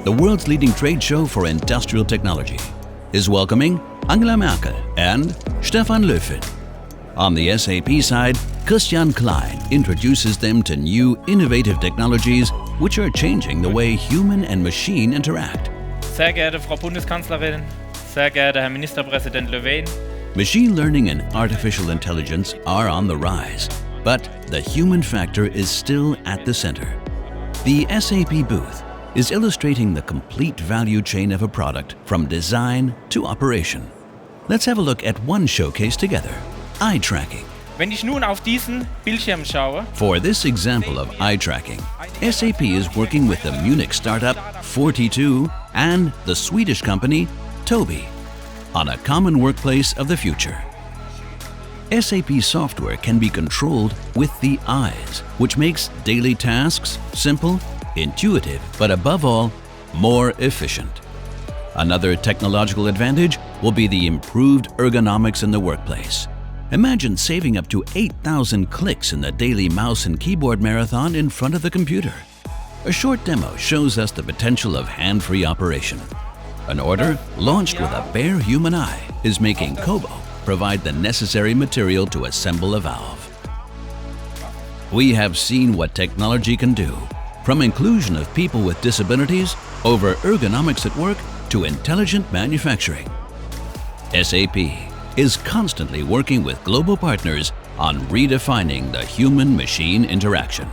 the world's leading trade show for industrial technology, is welcoming Angela Merkel and Stefan Löfven. On the SAP side, Christian Klein introduces them to new innovative technologies which are changing the way human and machine interact. Sehr geehrte Frau Bundeskanzlerin, sehr geehrter Herr Ministerpräsident Löfven. Machine learning and artificial intelligence are on the rise, but the human factor is still at the center. The SAP booth is illustrating the complete value chain of a product from design to operation. Let's have a look at one showcase together, eye tracking. Wenn ich nun auf diesen Bildschirm schaue, For this example of eye tracking, SAP is working with the Munich startup 42 and the Swedish company Tobii on a common workplace of the future. SAP software can be controlled with the eyes, which makes daily tasks simple, intuitive, but above all, more efficient. Another technological advantage will be the improved ergonomics in the workplace. Imagine saving up to 8,000 clicks in the daily mouse and keyboard marathon in front of the computer. A short demo shows us the potential of hand-free operation. An order launched with a bare human eye is making Kobo provide the necessary material to assemble a valve. We have seen what technology can do, from inclusion of people with disabilities over ergonomics at work to intelligent manufacturing. SAP is constantly working with global partners on redefining the human-machine interaction.